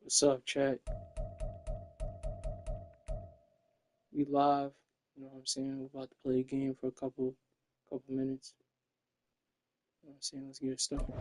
What's up, chat? We live. You know what I'm saying? We're about to play a game for a couple minutes. You know what I'm saying? Let's get it started.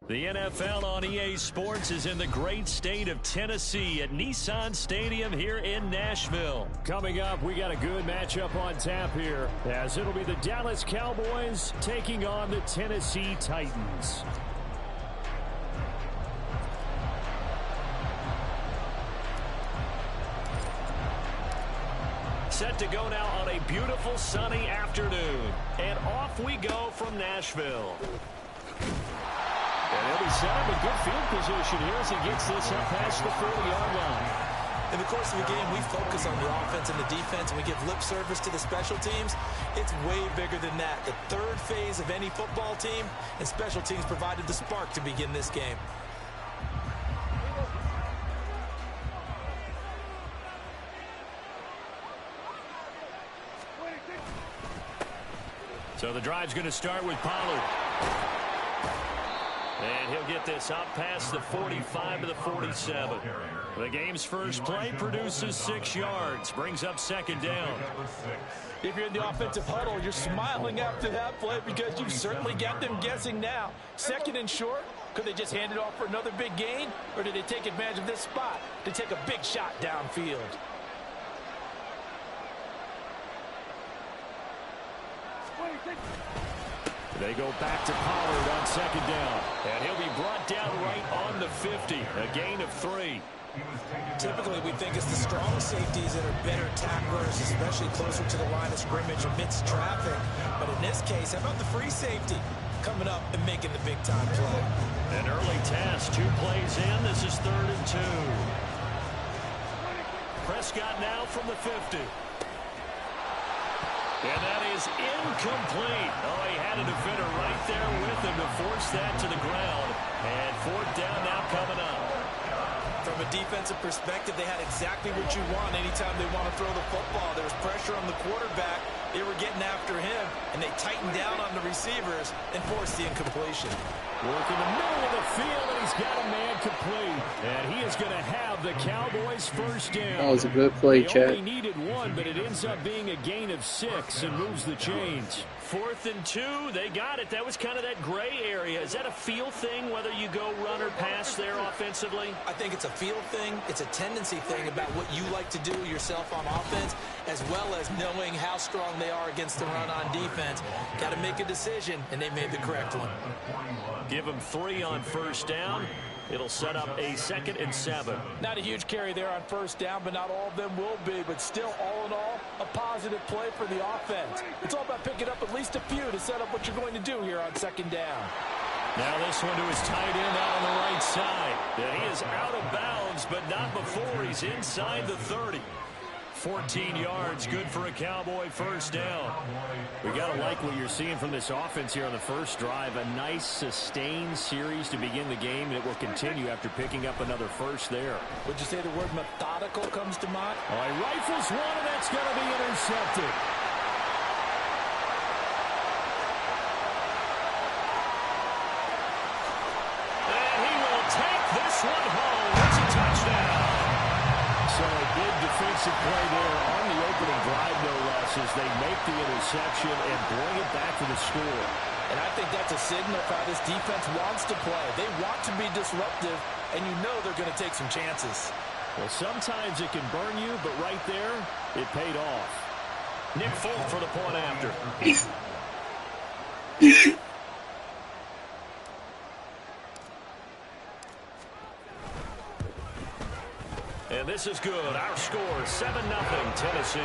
The NFL on EA Sports is in the great state of Tennessee at Nissan Stadium here in Nashville. Coming up, we got a good matchup on tap here, as it'll be the Dallas Cowboys taking on the Tennessee Titans. Set to go now on a beautiful sunny afternoon. And off we go from Nashville. And he'll be set up in good field position here as he gets this up past the 40-yard line. In the course of the game, we focus on the offense and the defense, and we give lip service to the special teams. It's way bigger than that. The third phase of any football team, and special teams provided the spark to begin this game. So the drive's going to start with Pollard. And he'll get this up past the 45 to the 47. The game's first play produces 6 yards, brings up second down. If you're in the offensive huddle, you're smiling after that play because you've certainly got them guessing now. Second and short, could they just hand it off for another big gain? Or did they take advantage of this spot to take a big shot downfield? They go back to Pollard on second down. And he'll be brought down right on the 50. A gain of 3. Typically, we think it's the strong safeties that are better tacklers, especially closer to the line of scrimmage amidst traffic. But in this case, how about the free safety coming up and making the big-time play? An early test. 2 plays in. This is 3rd and 2. Prescott now from the 50. And that is incomplete. Oh, he had a defender right there with him to force that to the ground. And 4th down now coming up. From a defensive perspective, they had exactly what you want anytime they want to throw the football. There was pressure on the quarterback. They were getting after him, and they tightened down on the receivers and forced the incompletion. Working the middle of the field, and he's got a man complete. And he is going to have the Cowboys' first down. That was a good play, Chad. They only needed 1, but it ends up being a gain of 6 and moves the chains. 4th and 2, they got it. That was kind of that gray area. Is that a feel thing, whether you go run or pass there offensively? I think it's a feel thing. It's a tendency thing about what you like to do yourself on offense, as well as knowing how strong they are against the run on defense. Got to make a decision, and they made the correct one. Give them 3 on first down. It'll set up a 2nd and 7. Not a huge carry there on first down, but not all of them will be. But still, all in all, a positive play for the offense. It's all about picking up at least a few to set up what you're going to do here on second down. Now this one to his tight end out on the right side. And he is out of bounds, but not before he's inside the 30. 14 yards, good for a Cowboy first down. We got to like what you're seeing from this offense here on the first drive. A nice sustained series to begin the game, and it will continue after picking up another first there. Would you say the word methodical comes to mind? Oh, he rifles one, and that's going to be intercepted. And he will take this one home. It's a touchdown. So a big defensive play there on the opening drive, no less, as they make the interception and bring it back to the score. And I think that's a signal for how this defense wants to play. They want to be disruptive, and you know they're going to take some chances. Well, sometimes it can burn you, but right there, it paid off. Nick Folk for the point after. And this is good. Our score, 7-0 Tennessee.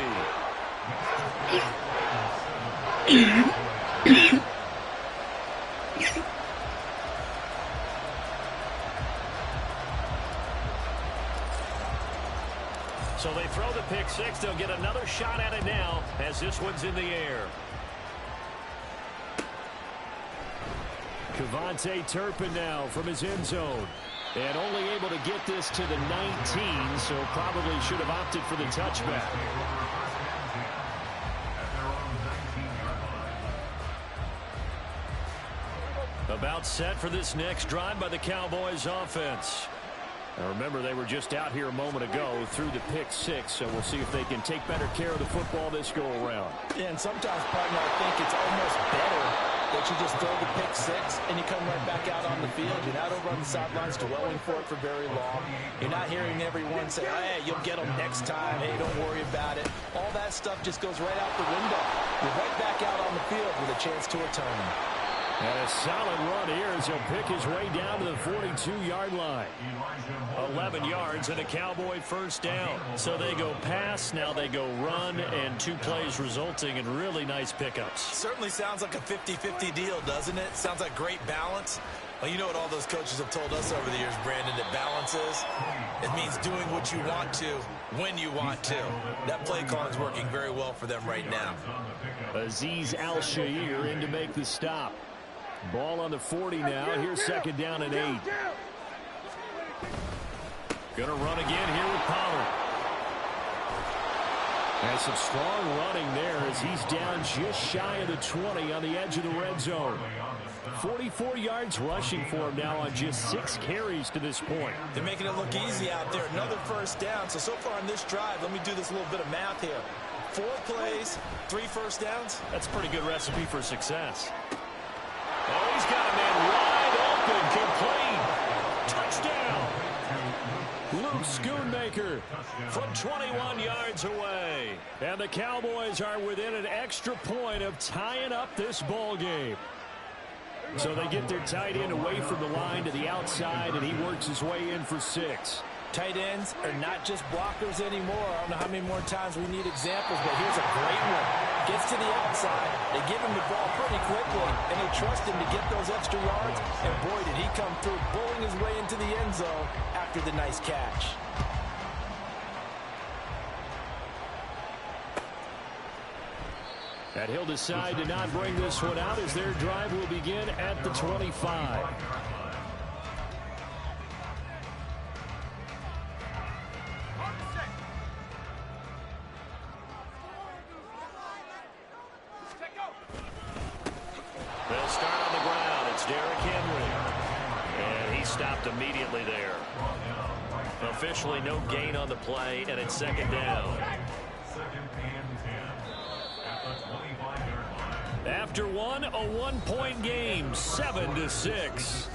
So they throw the pick six. They'll get another shot at it now as this one's in the air. Kevontae Turpin now from his end zone. And only able to get this to the 19, so probably should have opted for the touchback. About set for this next drive by the Cowboys offense. Now remember, they were just out here a moment ago through the pick six, so we'll see if they can take better care of the football this go-around. Yeah, and sometimes, partner, I think it's almost better that you just throw the pick six and you come right back out on the field. You're not over on the sidelines dwelling for it for very long. You're not hearing everyone say, hey, you'll get them next time. Hey, don't worry about it. All that stuff just goes right out the window. You're right back out on the field with a chance to atone. And a solid run here as he'll pick his way down to the 42-yard line. 11 yards and a Cowboy first down. So they go pass, now they go run, and 2 plays resulting in really nice pickups. Certainly sounds like a 50-50 deal, doesn't it? Sounds like great balance. Well, you know what all those coaches have told us over the years, Brandon, that balance is? It means doing what you want to, when you want to. That play call is working very well for them right now. Azeez Al-Shaair in to make the stop. Ball on the 40 now. Here's second down and 8. Gonna run again here with Pollard. And some strong running there as he's down just shy of the 20 on the edge of the red zone. 44 yards rushing for him now on just 6 carries to this point. They're making it look easy out there. Another first down. So far in this drive, let me do this little bit of math here. 4 plays, 3 first downs. That's a pretty good recipe for success. Oh, he's got a man wide open, complete. Touchdown. Luke Schoonmaker from 21 yards away. And the Cowboys are within an extra point of tying up this ball game. So they get their tight end away from the line to the outside, and he works his way in for 6. Tight ends are not just blockers anymore. I don't know how many more times we need examples, but here's a great one. Gets to the outside. They give him the ball pretty quickly, and they trust him to get those extra yards. And boy, did he come through, bowling his way into the end zone after the nice catch. And he'll decide to not bring this one out as their drive will begin at the 25. They'll start on the ground. It's Derrick Henry. And he stopped immediately there. Officially no gain on the play, and it's second down. After one, a 1-point game, 7-6.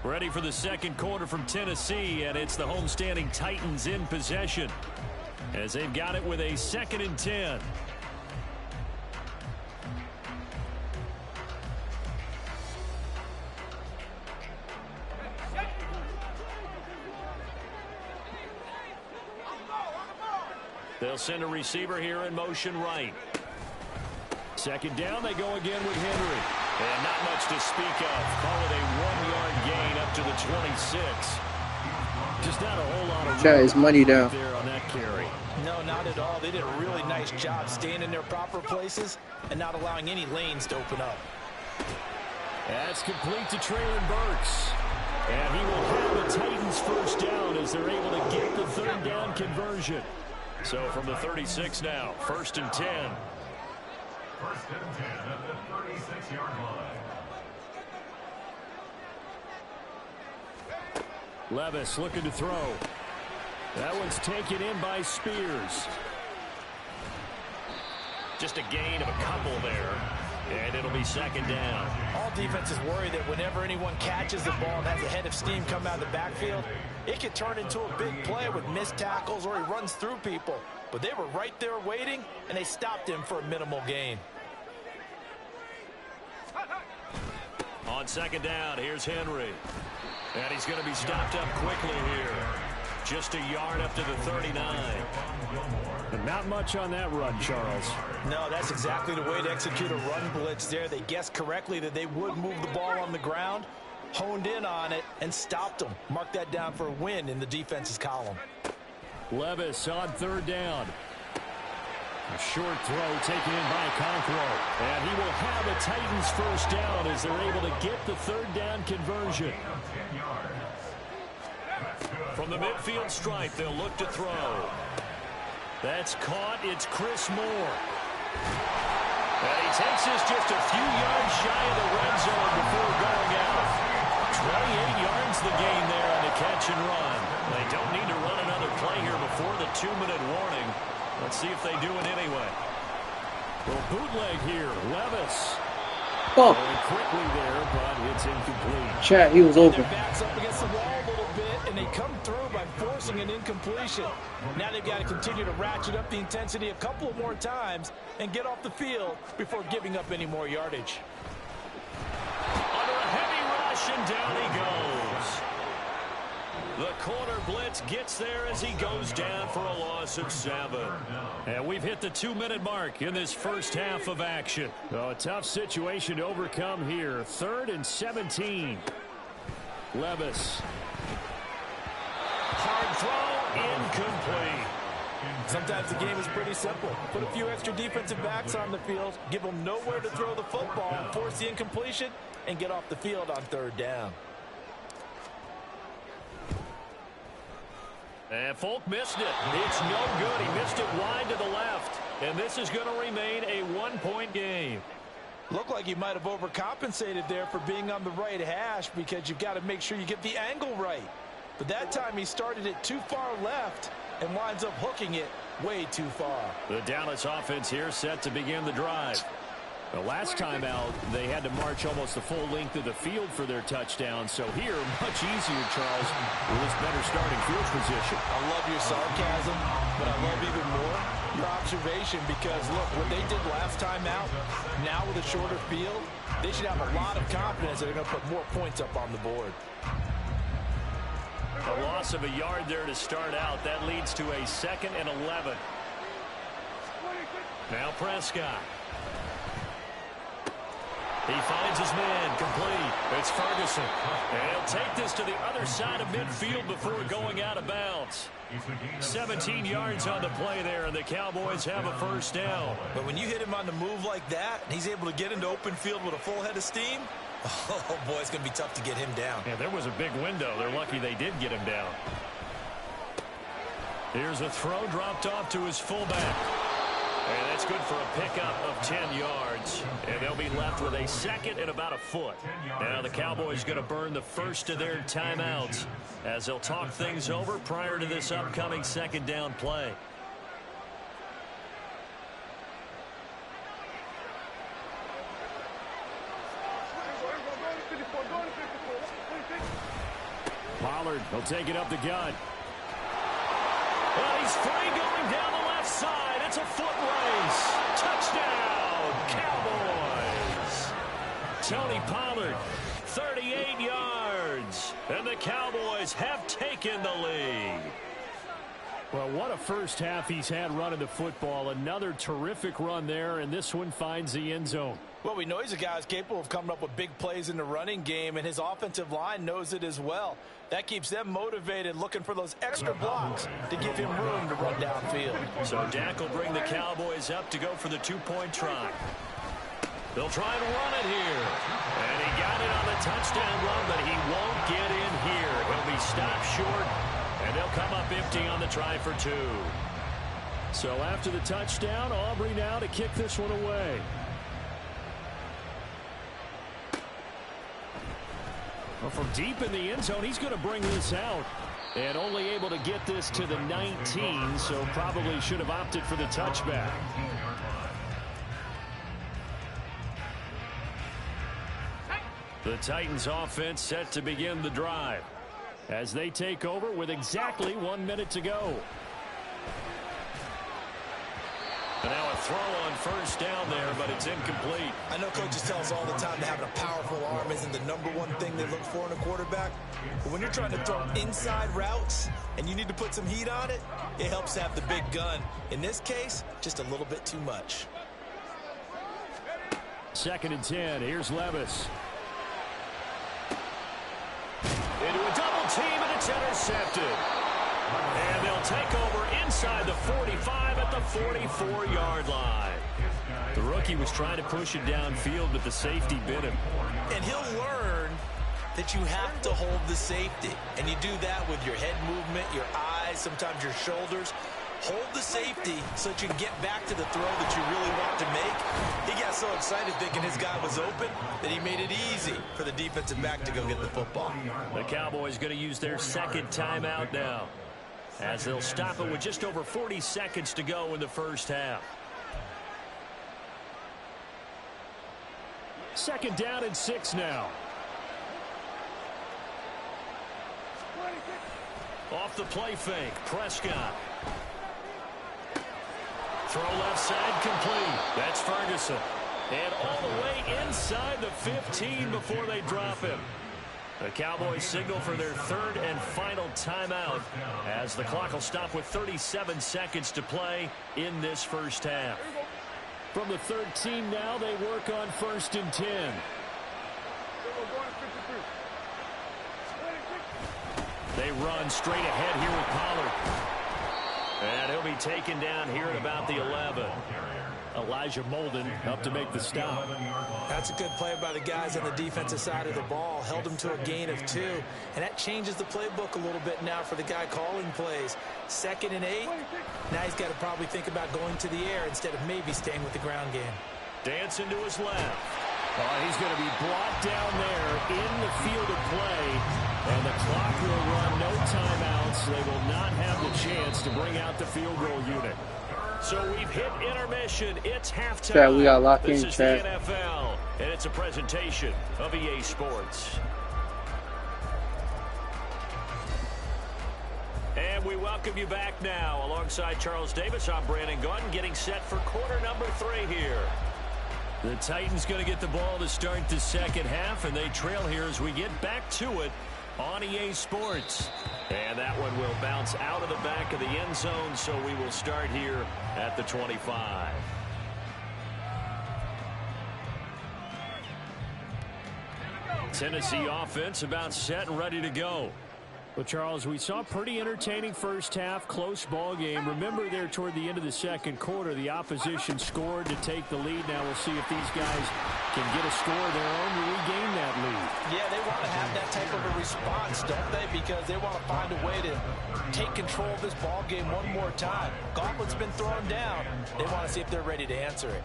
Ready for the second quarter from Tennessee, and it's the homestanding Titans in possession as they've got it with a 2nd and 10. They'll send a receiver here in motion right. Second down, they go again with Henry. And not much to speak of. Call it a 1-yard gain up to the 26. Just not a whole lot of Chat is money down. there on that carry. No, not at all. They did a really nice job staying in their proper places and not allowing any lanes to open up. That's complete to Traylon Burks. And he will have the Titans first down as they're able to get the third down conversion. So from the 36 now, 1st and 10. 1st and 10 at the 36-yard line. Levis looking to throw. That one's taken in by Spears. Just a gain of a couple there. And it'll be 2nd down. All defenses worry that whenever anyone catches the ball and has a head of steam come out of the backfield, it could turn into a big play with missed tackles or he runs through people. But they were right there waiting, and they stopped him for a minimal gain. On 2nd down, here's Henry. And he's going to be stopped up quickly here. Just a yard up to the 39. And not much on that run, Charles. No, that's exactly the way to execute a run blitz there. They guessed correctly that they would move the ball on the ground, honed in on it, and stopped them. Mark that down for a win in the defense's column. Levis on 3rd down. A short throw taken in by Conqueror. And he will have a Titans first down as they're able to get the 3rd down conversion. From the midfield stripe, they'll look to throw. That's caught. It's Chris Moore. And he takes this just a few yards shy of the red zone before going out. 28 yards the gain there on the catch and run. They don't need to run another play here before the 2-minute warning. Let's see if they do it anyway. Well, bootleg here. Levis. Oh. Going quickly there, but it's incomplete. Chat, he was open. Their backs up against the wall a little bit, and they come through by forcing an incompletion. Now they've got to continue to ratchet up the intensity a couple of more times and get off the field before giving up any more yardage. Under a heavy rush, and down he goes. The corner blitz gets there as he goes down for a loss of 7. And we've hit the 2-minute mark in this first half of action. Oh, a tough situation to overcome here. 3rd and 17. Levis. Hard throw, incomplete. Sometimes the game is pretty simple. Put a few extra defensive backs on the field, give them nowhere to throw the football, force the incompletion, and get off the field on 3rd down. And Folk missed it. It's no good. He missed it wide to the left. And this is going to remain a 1-point game. Looked like he might have overcompensated there for being on the right hash because you've got to make sure you get the angle right. But that time he started it too far left and winds up hooking it way too far. The Dallas offense here set to begin the drive. The last time out, they had to march almost the full length of the field for their touchdown. So here, much easier, Charles, with this better starting field position. I love your sarcasm, but I love even more your observation because, look, what they did last time out, now with a shorter field, they should have a lot of confidence that they're going to put more points up on the board. A loss of a yard there to start out. That leads to a 2nd and 11. Now Prescott. He finds his man, complete. It's Ferguson. And he'll take this to the other side of midfield before going out of bounds. 17 yards on the play there, and the Cowboys have a first down. But when you hit him on the move like that, and he's able to get into open field with a full head of steam, oh, boy, it's going to be tough to get him down. Yeah, there was a big window. They're lucky they did get him down. Here's a throw dropped off to his fullback. And that's good for a pickup of 10 yards. And they'll be left with a 2nd and about a foot. Now the Cowboys going to burn the first of their timeouts as they'll talk things over prior to this upcoming 2nd down play. Pollard will take it up the gut. Well, he's free going down the left side. It's a foot race. Touchdown, Cowboys. Tony Pollard, 38 yards. And the Cowboys have taken the lead. Well, what a first half he's had running the football. Another terrific run there, and this one finds the end zone. Well, we know he's a guy who's capable of coming up with big plays in the running game, and his offensive line knows it as well. That keeps them motivated, looking for those extra blocks to give him room to run downfield. So Dak will bring the Cowboys up to go for the two-point try. They'll try and run it here. And he got it on the touchdown run, but he won't get in here. He'll be stopped short, and they'll come up empty on the try for 2. So after the touchdown, Aubrey now to kick this one away. Well, from deep in the end zone, he's going to bring this out. And only able to get this to the 19, so probably should have opted for the touchback. The Titans offense set to begin the drive as they take over with exactly 1 minute to go. And now a throw on first down there, but it's incomplete. I know coaches tell us all the time that having a powerful arm isn't the #1 thing they look for in a quarterback. But when you're trying to throw inside routes and you need to put some heat on it, it helps to have the big gun. In this case, just a little bit too much. 2nd and 10. Here's Levis. Into a double team, and it's intercepted. And they'll take over inside the 45 at the 44-yard line. The rookie was trying to push it downfield, but the safety bit him. And he'll learn that you have to hold the safety. And you do that with your head movement, your eyes, sometimes your shoulders. Hold the safety so that you can get back to the throw that you really want to make. He got so excited thinking his guy was open that he made it easy for the defensive back to go get the football. The Cowboys going to use their 2nd timeout now, as they'll stop it with just over 40 seconds to go in the first half. 2nd down and 6 now. Off the play fake, Prescott. Throw left side complete. That's Ferguson. And all the way inside the 15 before they drop him. The Cowboys signal for their 3rd and final timeout, as the clock will stop with 37 seconds to play in this first half. From the 13 now, they work on 1st and 10. They run straight ahead here with Pollard. And he'll be taken down here at about the 11. Elijah Molden up to make the stop. That's a good play by the guys on the defensive side of the ball. Held him to a gain of 2. And that changes the playbook a little bit now for the guy calling plays. 2nd and 8. Now he's got to probably think about going to the air instead of maybe staying with the ground game. Dancing to his left. He's going to be brought down there in the field of play. And the clock will run, no timeouts. They will not have the chance to bring out the field goal unit. So we've hit intermission. It's halftime. Chad, we got locked this in, is Chad. the NFL, and it's a presentation of EA Sports. And we welcome you back now. Alongside Charles Davis, I'm Brandon Gunn, getting set for quarter number 3 here. The Titans going to get the ball to start the second half, and they trail here as we get back to it on EA Sports. And that one will bounce out of the back of the end zone, so we will start here at the 25. Tennessee offense about set and ready to go. Well, Charles, we saw a pretty entertaining first half, close ball game. Remember there toward the end of the second quarter, the opposition scored to take the lead. Now we'll see if these guys can get a score of their own to regain that lead. Yeah, they want to have that type of a response, don't they? Because they want to find a way to take control of this ball game one more time. Gauntlet's been thrown down. They want to see if they're ready to answer it.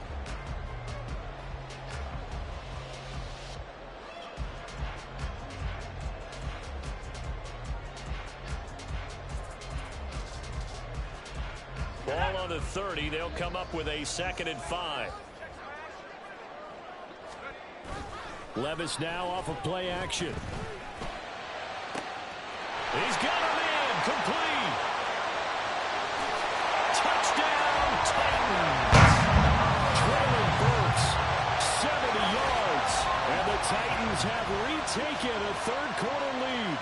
Ball on the 30. They'll come up with a 2nd and 5. Levis now off of play action. He's got him in. Complete. Touchdown, Titans. Traylon Burks, 70 yards. And the Titans have retaken a third quarter lead.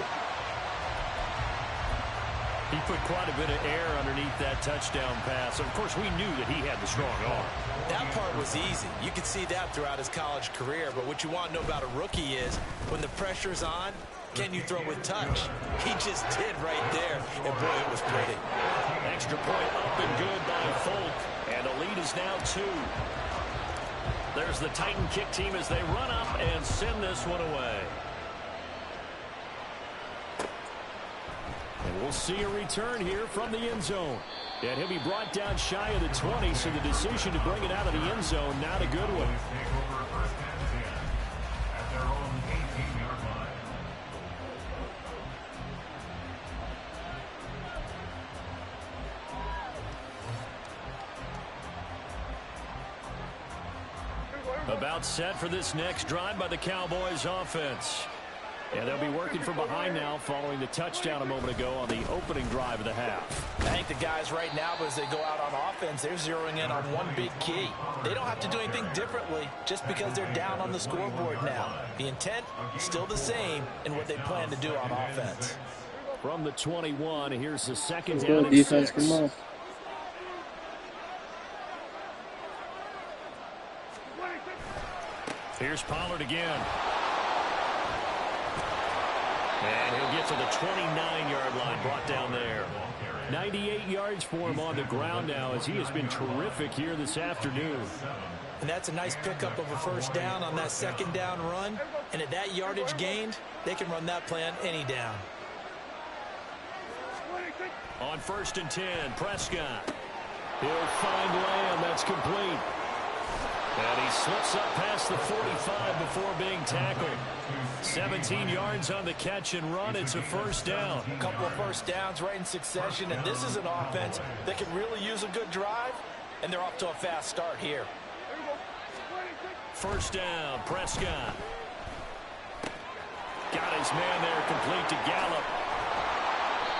He put quite quite a bit of air underneath that touchdown pass. Of course, we knew that he had the strong arm. That part was easy. You could see that throughout his college career. But what you want to know about a rookie is when the pressure's on, can you throw with touch? He just did right there. And, boy, it was pretty. Extra point up and good by Folk. And the lead is now 2. There's the Titan kick team as they run up and send this one away. And we'll see a return here from the end zone. And he'll be brought down shy of the 20, so the decision to bring it out of the end zone, not a good one. About set for this next drive by the Cowboys offense. And they'll be working from behind now following the touchdown a moment ago on the opening drive of the half. I think the guys right now, as they go out on offense, they're zeroing in on one big key. They don't have to do anything differently just because they're down on the scoreboard now. The intent, still the same in what they plan to do on offense. From the 21, here's the second Let's down go, and defense. 6. Come on. Here's Pollard again. And he'll get to the 29-yard line, brought down there. 98 yards for him on the ground now as he has been terrific here this afternoon. And that's a nice pickup of a first down on that second down run. And at that yardage gained, they can run that play on any down. On 1st and 10, Prescott. He'll find Lamb. That's complete. And he slips up past the 45 before being tackled. 17 yards on the catch and run. It's a first down. A couple of first downs right in succession, and this is an offense that can really use a good drive, and they're off to a fast start here. First down, Prescott. Got his man there, complete to Gallup.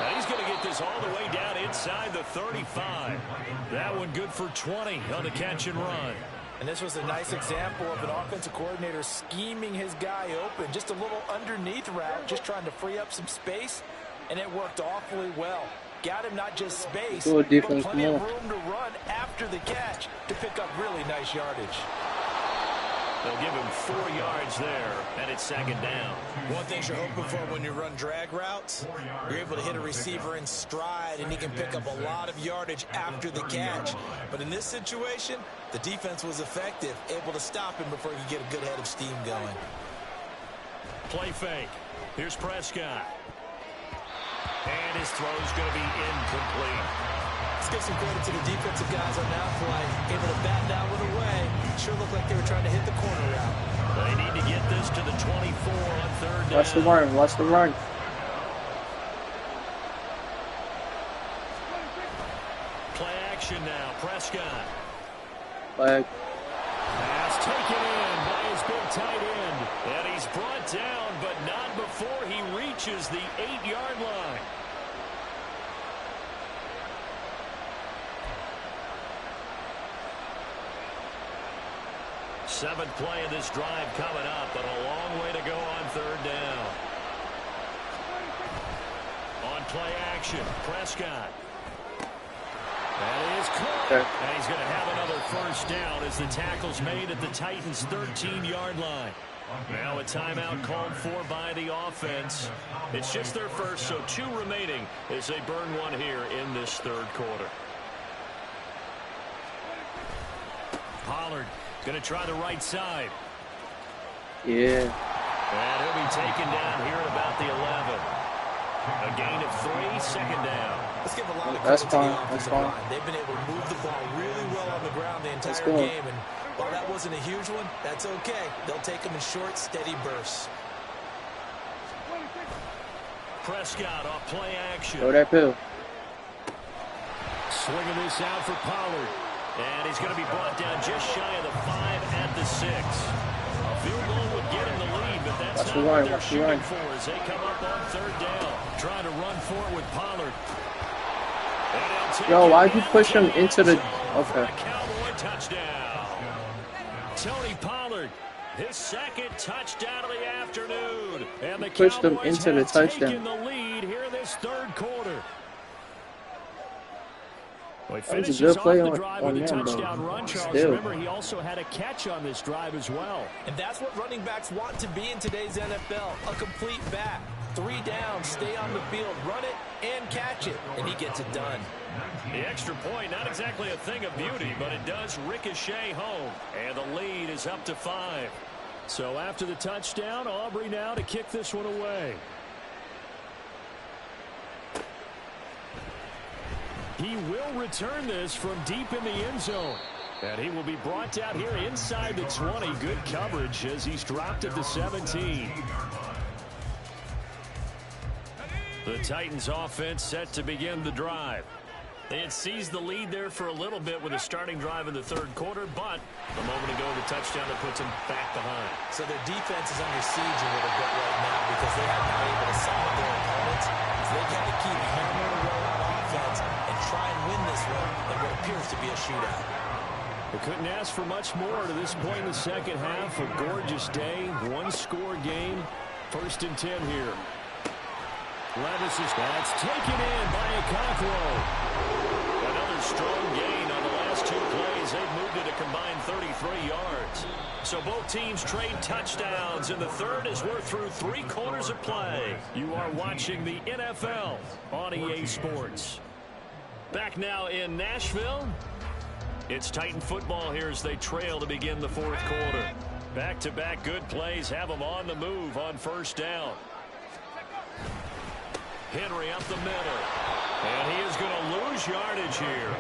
And he's going to get this all the way down inside the 35. That one good for 20 on the catch and run. And this was a nice example of an offensive coordinator scheming his guy open. Just a little underneath route, just trying to free up some space, and it worked awfully well. Got him not just space, but plenty of room to run after the catch to pick up really nice yardage. They'll give him 4 yards there, and it's second down. One thing you're hoping for when you run drag routes, you're able to hit a receiver in stride, and he can pick up a lot of yardage after the catch. But in this situation, the defense was effective, able to stop him before he could get a good head of steam going. Play fake. Here's Prescott. And his throw's going to be incomplete. Let's give some credit to the defensive guys on that play. Able to bat that one away. Sure looked like they were trying to hit the corner route. They need to get this to the 24 on 3rd down. Watch the run. Watch the run. Play action now. Prescott. Flag. Pass taken in by his big tight end. And he's brought down, but not before he reaches the 8-yard line. Seventh play of this drive coming up, but a long way to go on 3rd down. On play action, Prescott. That is caught. And he's going to have another first down as the tackle's made at the Titans' 13-yard line. Now a timeout called for by the offense. It's just their first, so 2 remaining as they burn one here in this 3rd quarter. Pollard going to try the right side. Yeah. And he'll be taken down here at about the 11. A gain of 3, second down. Let's give a lot of credit That's to fine. the That's offensive fine. line. They've been able to move the ball really well on the ground the entire game. And while that wasn't a huge one, that's okay. They'll take them in short, steady bursts. Prescott off play action. Throw that pill. Swinging this out for Pollard. And he's going to be brought down just shy of the 5 at the 6. A field goal would get him the lead, but that's not what they're shooting for as they come up on 3rd down. Trying to run for it with Pollard. Yo, why'd you push him into the... Okay. Cowboy touchdown. Tony Pollard, his 2nd touchdown of the afternoon. And the Pushed him Cowboys into the have touchdown. taken the lead here in this 3rd quarter. Well, he That was a finishes good play off the on drive with a them, touchdown though. run, Charles. Still. Remember, he also had a catch on this drive as well. And that's what running backs want to be in today's NFL, a complete back. 3 downs, stay on the field, run it, and catch it, and he gets it done. The extra point, not exactly a thing of beauty, but it does ricochet home. And the lead is up to 5. So after the touchdown, Aubrey now to kick this one away. He will return this from deep in the end zone. And he will be brought down here inside the 20. Good coverage as he's dropped at the 17. The Titans offense set to begin the drive. They had seized the lead there for a little bit with a starting drive in the third quarter, but a moment ago the touchdown that puts them back behind. So their defense is under siege a little bit right now because they are not able to solve their opponents. So they got to keep hammering away on offense and try and win this one in what appears to be a shootout. They couldn't ask for much more to this point in the second half. A gorgeous day, one-score game. 1st and 10 here. Levis is that's taken in by Okonkwo. Another strong gain on the last 2 plays. They've moved it a combined 33 yards. So both teams trade touchdowns in the third as we're through 3 quarters of play. You are watching the NFL on EA Sports. Back now in Nashville. It's Titan football here as they trail to begin the 4th quarter. Back-to-back good plays have them on the move on 1st down. Henry up the middle. And he is going to lose yardage here.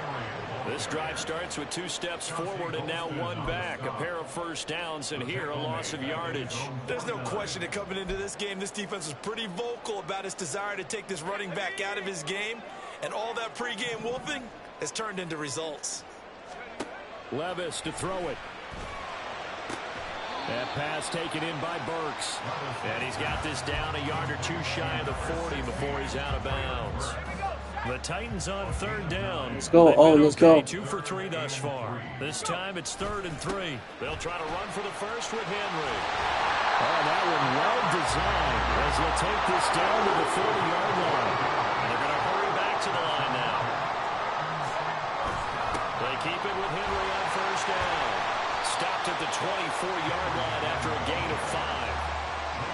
This drive starts with 2 steps forward and now 1 back. A pair of 1st downs, and here a loss of yardage. There's no question that coming into this game, this defense was pretty vocal about its desire to take this running back out of his game. And all that pregame wolfing has turned into results. Levis to throw it. That pass taken in by Burks. And he's got this down a yard or 2 shy of the 40 before he's out of bounds. The Titans on 3rd down. Let's go. Oh, let's go. 2 for 3 thus far. This time it's 3rd and 3. They'll try to run for the first with Henry. Oh, that one well designed as they'll take this down to the 40-yard line. And they're going to hurry back to the line now. They keep it with Henry on 1st down. Stopped at the 24-yard line after a gain of 5.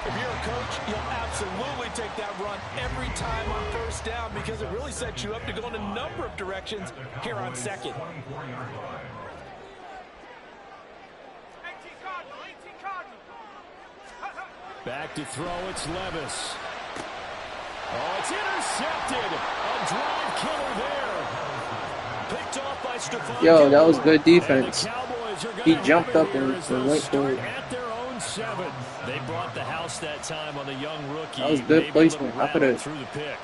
If you're a coach, you'll absolutely take that run every time on 1st down because it really sets you up to go in a number of directions here on 2nd. Back to throw, it's Levis. Oh, it's intercepted. A drive killer there. Picked off by Stephon. Yo, that was good defense. And the Cowboys are He gonna jumped have up it here and as they'll went start for it. at their own 7. They brought the house that time on the young rookie. That was good Maybe placement. a little I could've- rattled through the pick.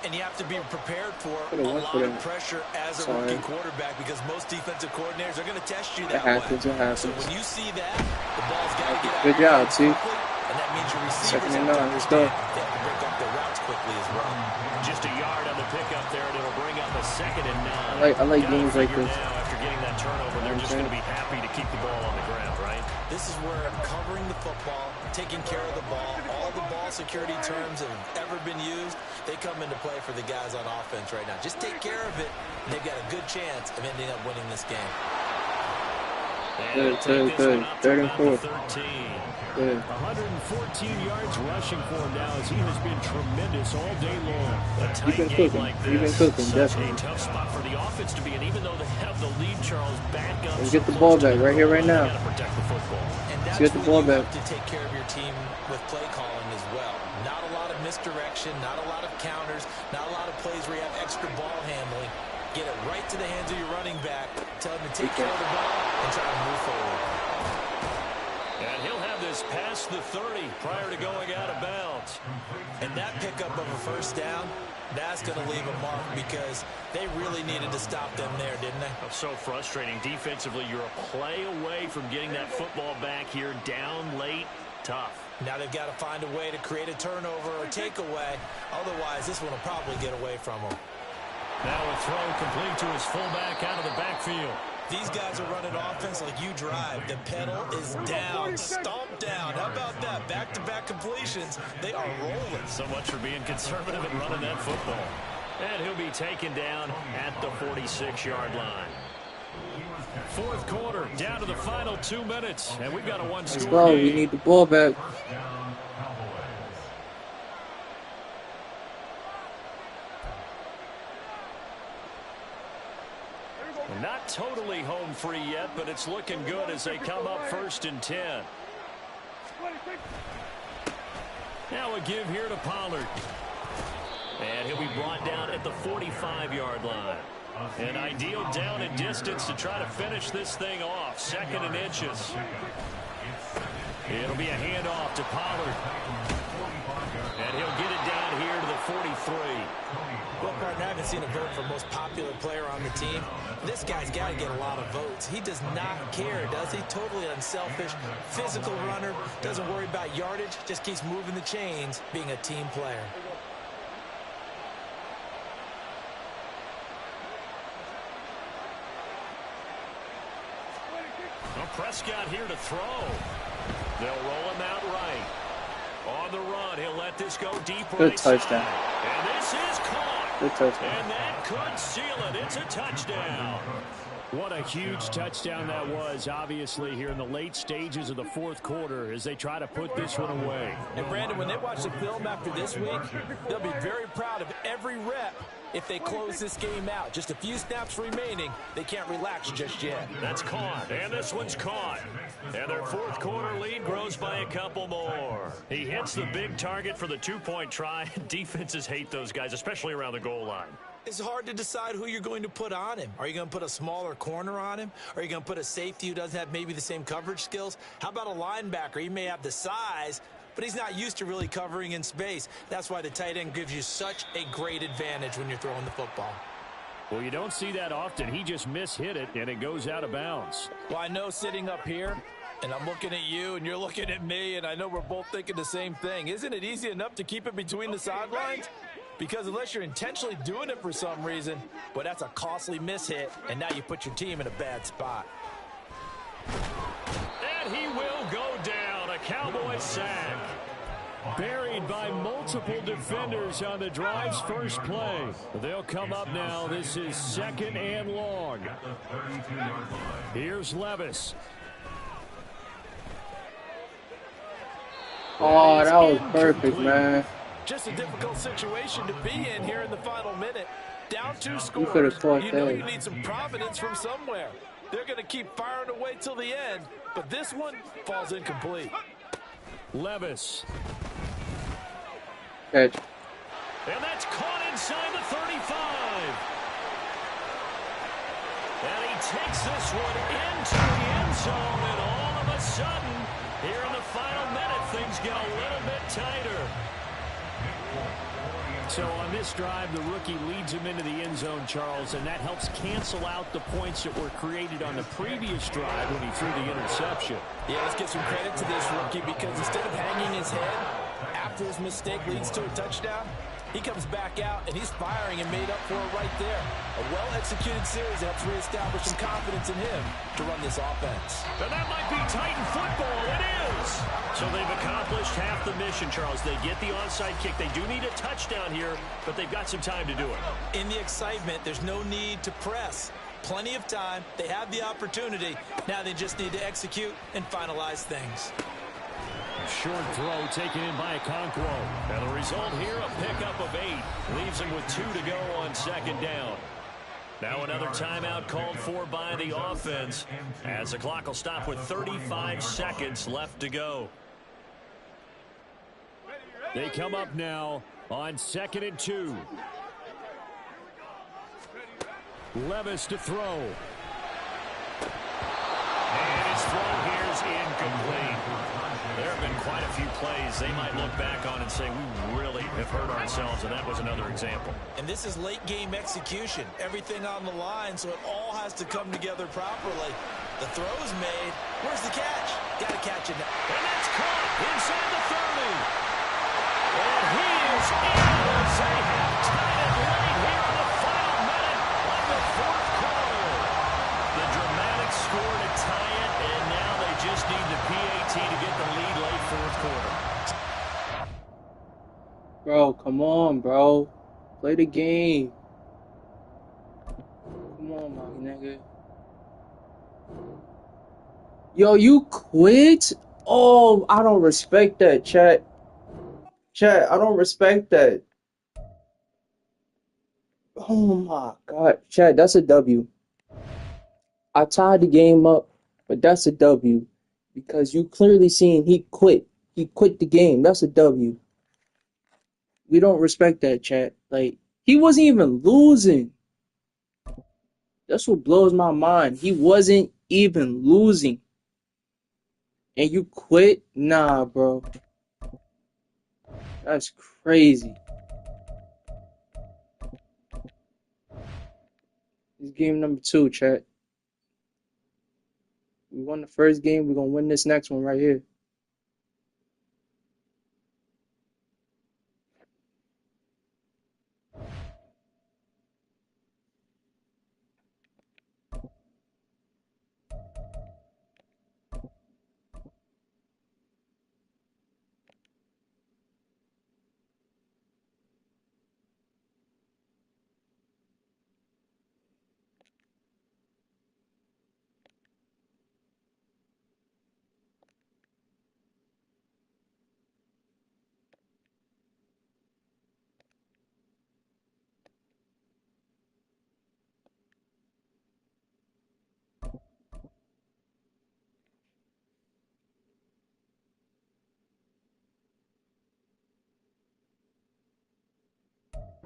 And you have to be prepared for a Could've went lot for of that. pressure as a Sorry. rookie quarterback because most defensive coordinators are going to test you It that way. happens. It happens. So when you see that, the ball's got to get out Good of your job, hands T. quickly, and that means your receivers 2nd and have to 9. Let's go. understand they have to break up their routes quickly as well. Just a yard on the pickup there, and it'll bring up a 2nd and 9. I like Gotta games like figure this. Now, after getting that turnover, they're just going to be happy to keep the ball on the ground, right? This is where covering the football, taking care of the ball, all the ball security terms that have ever been used, they come into play for the guys on offense right now. Just take care of it, and they've got a good chance of ending up winning this game. Good, good, good. 3rd and 4. 13. Good. 114 yards rushing for him now as he has been tremendous all day long. A You've tight been game cooking. like You've been this, cooking, such definitely. a tough spot for the offense to be in, even though they have the lead, Charles, back up. Let's so get the close ball to back right here, right goal line. now. They gotta protect the football. And that's Get the when ball you back. have to take care of your team with play calling as well. Not a lot of misdirection, not a lot of counters, not a lot of plays where you have extra ball handling. Get it right to the hands of your running back. Tell him to take care of the ball and try to move forward. And he'll have this past the 30 prior to going out of bounds. And that pickup of a 1st down, that's going to leave a mark because they really needed to stop them there, didn't they? It's so frustrating. Defensively, you're a play away from getting that football back here, down late, tough. Now they've got to find a way to create a turnover or takeaway. Otherwise, this one will probably get away from them. Now a throw complete to his fullback out of the backfield. These guys are running offense like you drive. The pedal is down, stomped down. How about that? Back-to-back completions. They are rolling. So much for being conservative and running that football. And he'll be taken down at the 46-yard line. Fourth quarter, down to the final 2 minutes, and we've got a one-score Let's go. game. We need the ball back. Not totally home free yet, but it's looking good as they come up 1st and 10. Now a give here to Pollard. And he'll be brought down at the 45-yard line. An ideal down and distance to try to finish this thing off. 2nd and inches. It'll be a handoff to Pollard. And he'll get it down here to the 43. Well, partner, I haven't seen a vote for most popular player on the team. This guy's got to get a lot of votes. He does not care, does he? Totally unselfish, physical runner, doesn't worry about yardage, just keeps moving the chains, being a team player. Well, Prescott here to throw. They'll roll him out right. On the run, he'll let this go deep Good right touchdown. side. And this is caught. Good touchdown. And that could seal it. It's a touchdown. What a huge touchdown that was, obviously, here in the late stages of the fourth quarter as they try to put this one away. And, Brandon, when they watch the film after this week, they'll be very proud of every rep if they close this game out. Just a few snaps remaining. They can't relax just yet. That's caught, and this one's caught. And their fourth quarter lead grows by a couple more. He hits the big target for the two-point try. Defenses hate those guys, especially around the goal line. It's hard to decide who you're going to put on him. Are you going to put a smaller corner on him? Are you going to put a safety who doesn't have maybe the same coverage skills? How about a linebacker? He may have the size, but he's not used to really covering in space. That's why the tight end gives you such a great advantage when you're throwing the football. Well, you don't see that often. He just mishit it, and it goes out of bounds. Well, I know sitting up here, and I'm looking at you, and you're looking at me, and I know we're both thinking the same thing. Isn't it easy enough to keep it between the sidelines? Because unless you're intentionally doing it for some reason, well, that's a costly mishit, and now you put your team in a bad spot. And he will go down. A Cowboy sack. Buried by multiple defenders on the drive's first play. They'll come up now. This is 2nd and long. Here's Levis. Oh, that was perfect, man. Just a difficult situation to be in here in the final minute. Down 2 You could have scores. caught You know that. you need some providence from somewhere. They're going to keep firing away till the end, but this one falls incomplete. Levis. Catch. And that's caught inside the 35. And he takes this one into the end zone, and all of a sudden, here in the final minute, things get a little bit tighter. So on this drive, the rookie leads him into the end zone, Charles, and that helps cancel out the points that were created on the previous drive when he threw the interception. Yeah, let's give some credit to this rookie because instead of hanging his head after his mistake leads to a touchdown, he comes back out and he's firing and made up for it right there. A well-executed series helps reestablish some confidence in him to run this offense. And that might be Titan football. It is. So they've accomplished half the mission, Charles. They get the onside kick. They do need a touchdown here, but they've got some time to do it. In the excitement, there's no need to press. Plenty of time. They have the opportunity. Now they just need to execute and finalize things. Short throw taken in by Okonkwo. And the result here, a pickup of 8. Leaves them with 2 to go on 2nd down. Now another timeout called for by the offense as the clock will stop with 35 seconds left to go. They come up now on 2nd and 2. Levis to throw. And his throw here is incomplete. There have been quite a few plays they might look back on and say, we really have hurt ourselves, and that was another example. And this is late game execution. Everything on the line, so it all has to come together properly. The throw's made. Where's the catch? Got to catch it now. And that's caught inside the 30. And he is in as they have tied it right here in the final minute of the fourth quarter. The dramatic score to tie it, and now they just need the PAT to get the lead late fourth quarter. Bro, come on, bro. Play the game. Come on, my nigga. Yo, you quit? Oh, I don't respect that, chat. Chat, I don't respect that. Oh my God. Chat, that's a W. I tied the game up, but that's a W. Because you clearly seen he quit. He quit the game. That's a W. We don't respect that, chat. Like, he wasn't even losing. That's what blows my mind. He wasn't even losing. And you quit? Nah, bro. That's crazy. This is game number 2, chat. We won the first game. We're going to win this next one right here.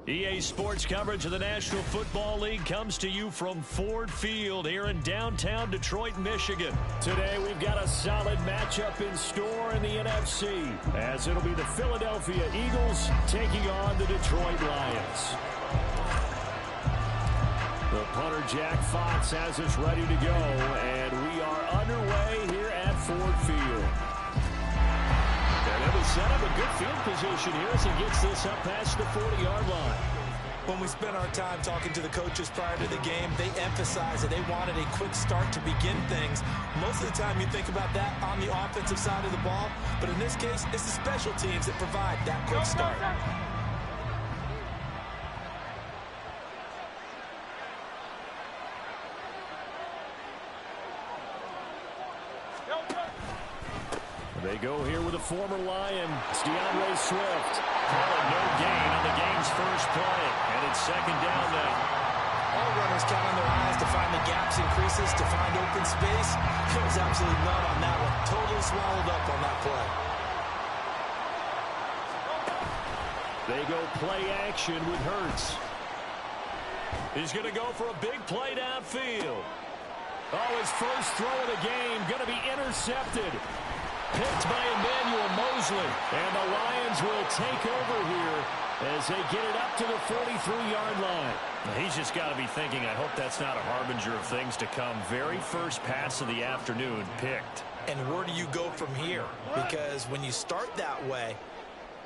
EA Sports coverage of the National Football League comes to you from Ford Field here in downtown Detroit, Michigan. Today we've got a solid matchup in store in the NFC, as it'll be the Philadelphia Eagles taking on the Detroit Lions. The punter Jack Fox has us ready to go, and we are underway here at Ford Field. And it'll set up a good field position here as he gets this up past the 40-yard line. When we spent our time talking to the coaches prior to the game, they emphasized that they wanted a quick start to begin things. Most of the time you think about that on the offensive side of the ball, but in this case, it's the special teams that provide that quick start. They go here with a former Lion, DeAndre Swift. Calling no gain on the game's first play, and it's second down now. All runners count on their eyes to find the gaps and creases, to find open space. There was absolutely none on that one. Totally swallowed up on that play. They go play action with Hurts. He's going to go for a big play downfield. Oh, his first throw of the game going to be intercepted. Picked by Emmanuel Mosley. And the Lions will take over here as they get it up to the 43-yard line. He's just got to be thinking, I hope that's not a harbinger of things to come. Very first pass of the afternoon picked. And where do you go from here? Because when you start that way,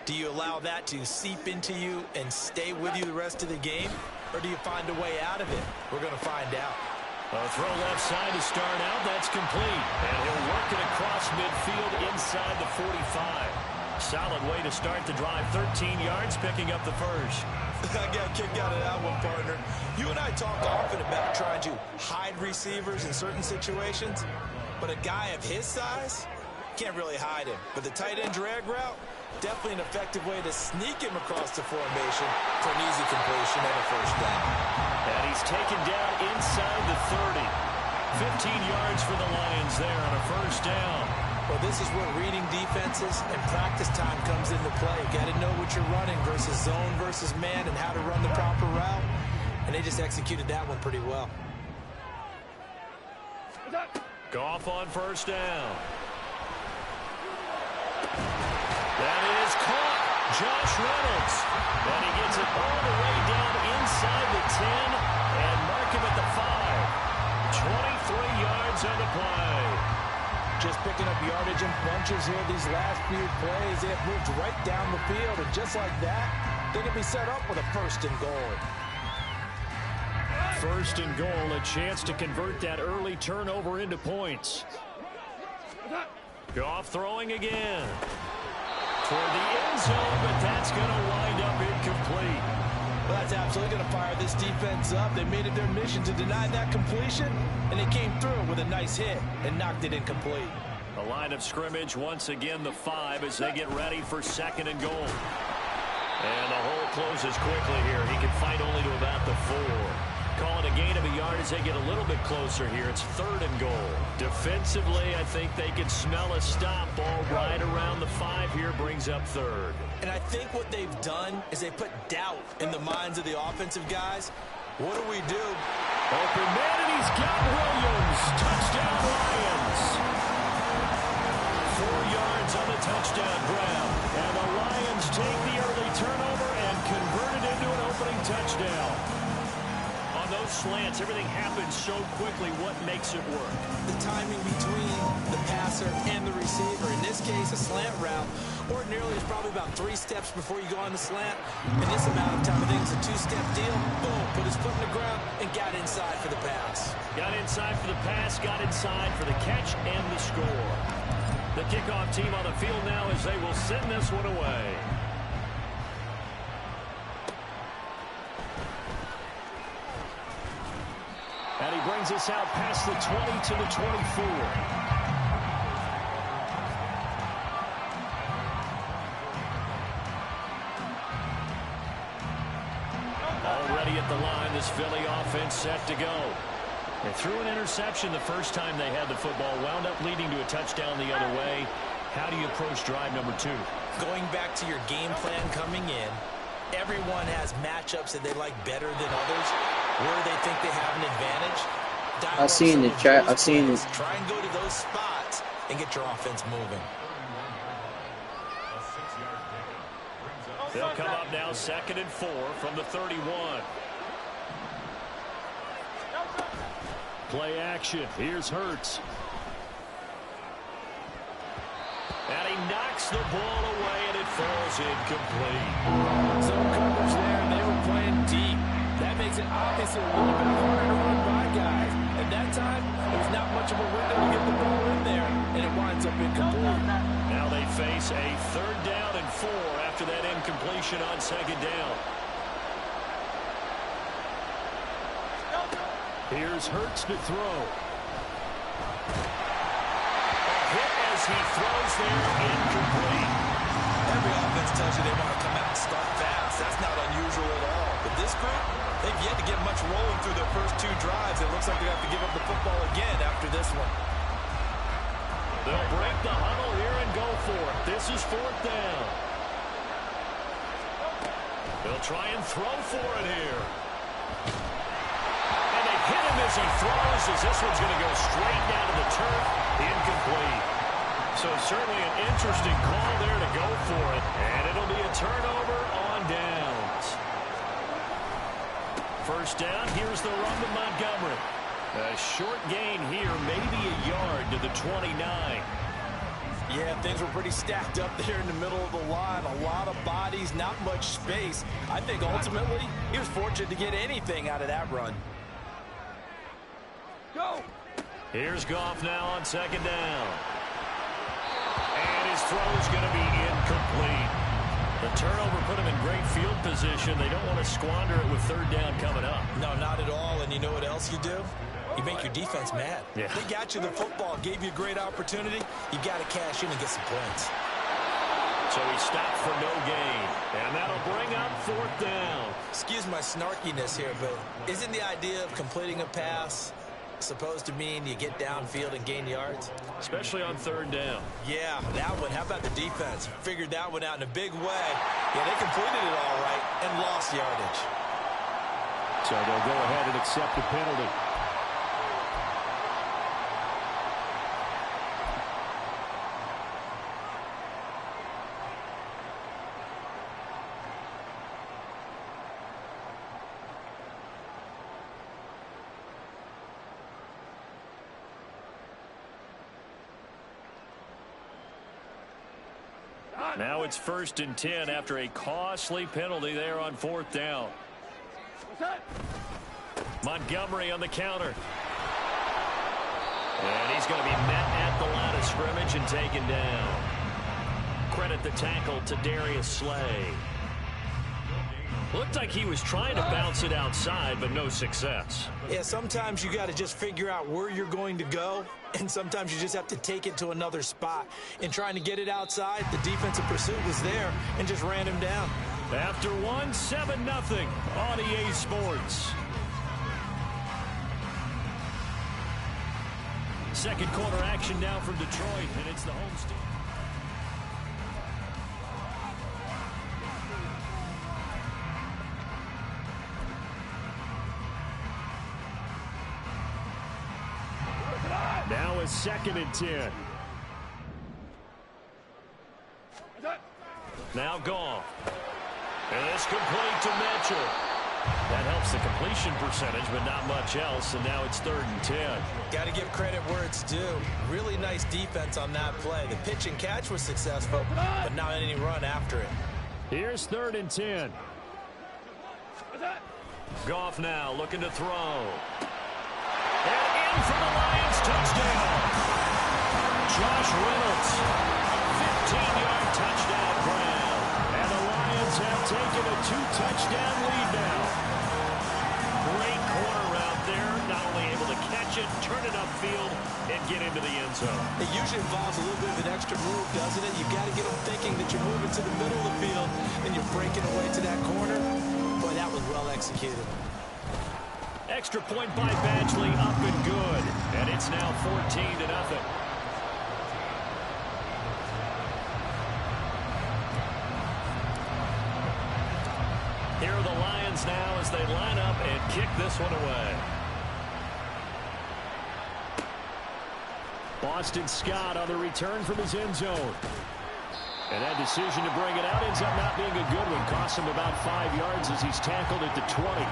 do you allow that to seep into you and stay with you the rest of the game? Or do you find a way out of it? We're going to find out. A throw left side to start out. That's complete. And he'll work it across midfield inside the 45. Solid way to start the drive. 13 yards, picking up the first. I got a kick out of that one, partner. You and I talk often about trying to hide receivers in certain situations. But a guy of his size, can't really hide him. But the tight end drag route, definitely an effective way to sneak him across the formation for an easy completion and a first down. And he's taken down inside the 30. 15 yards for the Lions there on a first down. Well, this is where reading defenses and practice time comes into play. Got to know what you're running versus zone versus man and how to run the proper route. And they just executed that one pretty well. Goff on first down. That is caught. Josh Reynolds. And he gets it all the way down inside the 10 and mark him at the 5. 23 yards on the play. Just picking up yardage in bunches here these last few plays. They have moved right down the field, and just like that, they're going to be set up with a first and goal. First and goal, a chance to convert that early turnover into points. Goff throwing again. Toward the end zone, but that's going to wind up incomplete. Well, that's absolutely going to fire this defense up. They made it their mission to deny that completion, and they came through with a nice hit and knocked it incomplete. The line of scrimmage, once again, the 5 as they get ready for 2nd and goal. And the hole closes quickly here. He can fight only to about the 4. Calling a gain of a yard as they get a little bit closer here. It's 3rd and goal. Defensively, I think they can smell a stop. Ball right around the 5 here brings up 3rd. And I think what they've done is they put doubt in the minds of the offensive guys. What do we do? Open man, and he's got Williams. Touchdown, Lions. 4 yards on the touchdown grab. And the Lions take the early turnover and convert it into an opening touchdown. On those slants, everything happens so quickly. What makes it work? The timing between the passer and the receiver. In this case, a slant route ordinarily is probably about 3 steps before you go on the slant. In this amount of time, I think it's a 2-step deal. Boom, put his foot in the ground and got inside for the pass. Got inside for the pass, got inside for the catch and the score. The kickoff team on the field now as they will send this one away. And he brings us out past the 20 to the 24. Already at the line, this Philly offense set to go. They threw an interception the first time they had the football, wound up leading to a touchdown the other way. How do you approach drive number 2? Going back to your game plan coming in, everyone has matchups that they like better than others, where they think they have an advantage. I've seen the chat. I've seen this. Try and go to those spots and get your offense moving. They'll come up now 2nd and 4 from the 31. Play action. Here's Hurts. And he knocks the ball away, and it falls incomplete. Some coverage there, and they were playing deep. That makes it obviously a little bit harder to run by guys. At that time, there's not much of a window to get the ball in there, and it winds up incomplete. Now they face a 3rd down and 4 after that incompletion on 2nd down. Here's Hurts to throw. A hit as he throws there, incomplete. Every offense tells you they want to come out and start fast. That's not unusual at all. But this group, they've yet to get much rolling through their first 2 drives. It looks like they have to give up the football again after this one. They'll break the huddle here and go for it. This is 4th down. They'll try and throw for it here. And they hit him as he throws, as this one's going to go straight down to the turf. Incomplete. So certainly an interesting call there to go for it. And it'll be a turnover on downs. 1st down, here's the run to Montgomery. A short gain here, maybe a yard to the 29. Yeah, things were pretty stacked up there in the middle of the line. A lot of bodies, not much space. I think ultimately he was fortunate to get anything out of that run. Go! Here's Goff now on 2nd down. And his throw is going to be incomplete. The turnover put him in great field position. They don't want to squander it with 3rd down coming up. No, not at all. And you know what else you do? You make your defense mad. Yeah. They got you the football, gave you a great opportunity. You got to cash in and get some points. So he stopped for no gain. And that'll bring up 4th down. Excuse my snarkiness here, but isn't the idea of completing a pass supposed to mean you get downfield and gain yards? Especially on 3rd down. Yeah, that one. How about the defense? Figured that one out in a big way. Yeah, they completed it all right and lost yardage. So they'll go ahead and accept the penalty. Now it's 1st and 10 after a costly penalty there on 4th down. Montgomery on the counter. And he's going to be met at the line of scrimmage and taken down. Credit the tackle to Darius Slay. Looked like he was trying to bounce it outside, but no success. Yeah, sometimes you got to just figure out where you're going to go, and sometimes you just have to take it to another spot. In trying to get it outside, the defensive pursuit was there and just ran him down. After one, 7-0 on EA Sports. Second quarter action now from Detroit, and it's the home team. Now a 2nd and 10. Now Goff. And it's complete to Mitchell. That helps the completion percentage, but not much else, and now it's 3rd and 10. Got to give credit where it's due. Really nice defense on that play. The pitch and catch was successful, but not any run after it. Here's 3rd and 10. Goff now looking to throw. And in for the Lions, touchdown. Josh Reynolds, 15-yard touchdown grab. And the Lions have taken a 2-touchdown lead now. Great corner route there. Not only able to catch it, turn it upfield, and get into the end zone. It usually involves a little bit of an extra move, doesn't it? You've got to get them thinking that you're moving to the middle of the field and you're breaking away to that corner. Boy, that was well executed. Extra point by Badgley, up and good. And it's now 14-0. Here are the Lions now as they line up and kick this one away. Boston Scott on the return from his end zone. And that decision to bring it out ends up not being a good one. Costs him about 5 yards as he's tackled at the 20.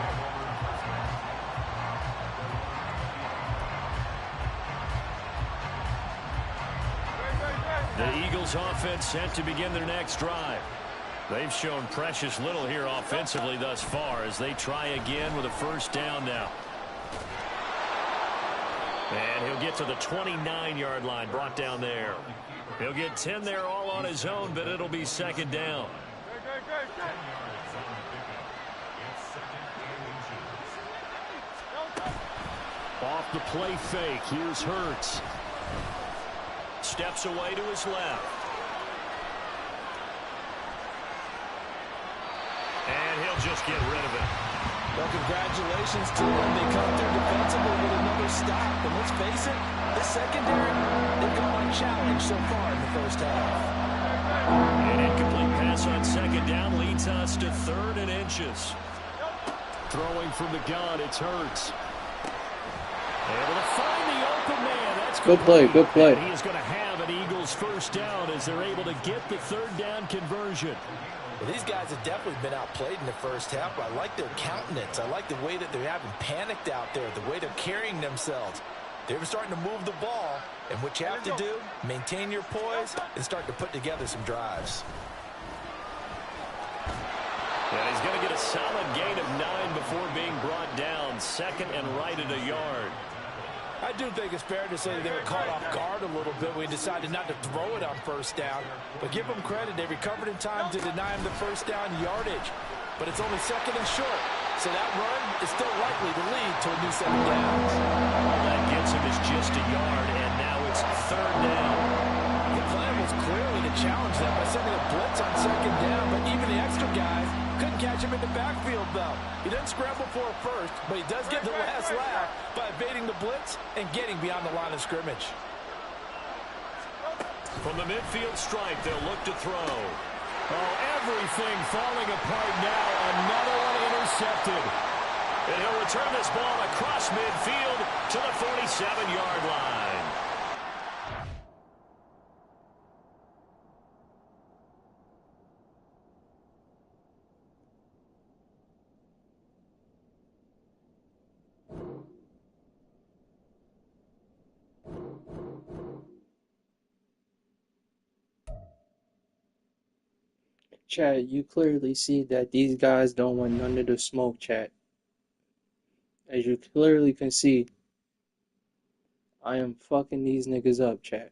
The Eagles offense set to begin their next drive. They've shown precious little here offensively thus far as they try again with a 1st down now. And he'll get to the 29-yard line, brought down there. He'll get 10 there all on his own, but it'll be 2nd down. Off the play fake, here's Hurts. Steps away to his left. And he'll just get rid of it. Well, congratulations to them. They come through defensively with another stop. But let's face it, this secondary, they've gone unchallenged so far in the 1st half. An incomplete pass on 2nd down leads us to 3rd and inches. Throwing from the gun, it's Hurts. Able to find the open man. That's good play, good play. And he is going to have an Eagles 1st down as they're able to get the 3rd down conversion. Well, these guys have definitely been outplayed in the 1st half, but I like their countenance. I like the way that they're having panicked out there, the way they're carrying themselves. They're starting to move the ball, and what you have to do, maintain your poise and start to put together some drives. And he's going to get a solid gain of 9 before being brought down. 2nd and right at a yard. I do think it's fair to say they were caught off guard a little bit. We decided not to throw it on 1st down. But give them credit. They recovered in time to deny him the 1st down yardage. But it's only 2nd and short. So that run is still likely to lead to a new 7 downs. All that gets him is just a yard, and now it's 3rd down. The plan was clearly to challenge them by sending a blitz on 2nd down. But even the extra guys couldn't catch him in the backfield, though. He doesn't scramble for a 1st, but he does get the last laugh by evading the blitz and getting beyond the line of scrimmage. From the midfield stripe, they'll look to throw. Oh, everything falling apart now. Another one intercepted. And he'll return this ball across midfield to the 47-yard line. Chat, you clearly see that these guys don't want none of the smoke, chat. As you clearly can see, I am fucking these niggas up, chat.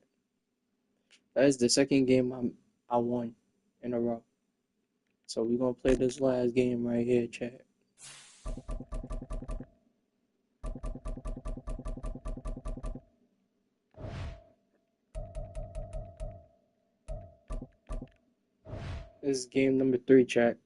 That is the 2nd game I won in a row. So we're gonna play this last game right here, chat. This is game number 3, chat.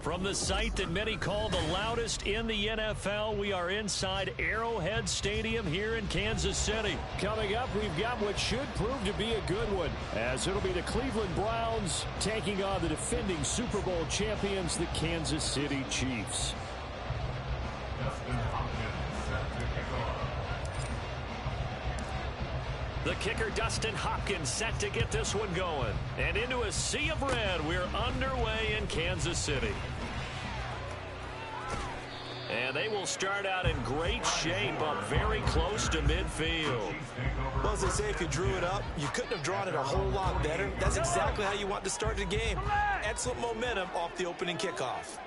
From the site that many call the loudest in the NFL, we are inside Arrowhead Stadium here in Kansas City. Coming up, we've got what should prove to be a good one, as it'll be the Cleveland Browns taking on the defending Super Bowl champions, the Kansas City Chiefs. The kicker, Dustin Hopkins, set to get this one going. And into a sea of red, we're underway in Kansas City. And they will start out in great shape up very close to midfield. Well, as they say, if you drew it up, you couldn't have drawn it a whole lot better. That's exactly how you want to start the game. Excellent momentum off the opening kickoff.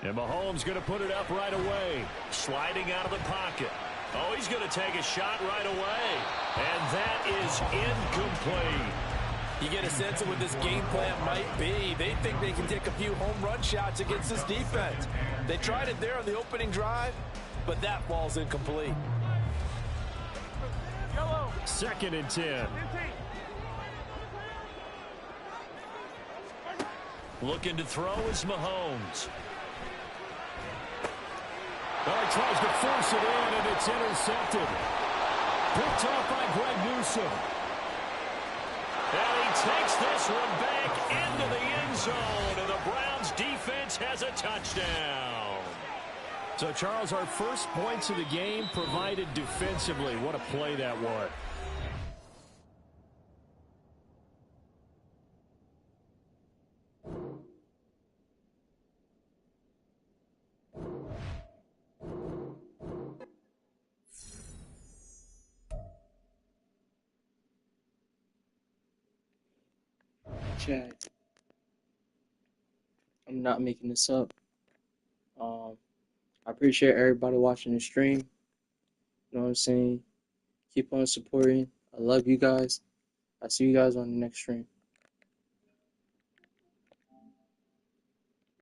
And Mahomes going to put it up right away. Sliding out of the pocket. Oh, he's going to take a shot right away. And that is incomplete. You get a sense of what this game plan might be. They think they can take a few home run shots against this defense. They tried it there on the opening drive, but that ball's incomplete. Second and 10. Looking to throw is Mahomes. Well, he tries to force it in, and it's intercepted. Picked off by Greg Newsome. And he takes this one back into the end zone, and the Browns defense has a touchdown. So, Charles, our first points of the game provided defensively. What a play that was. Chat. I'm not making this up. I appreciate everybody watching the stream. You know what I'm saying? Keep on supporting. I love you guys. I'll see you guys on the next stream.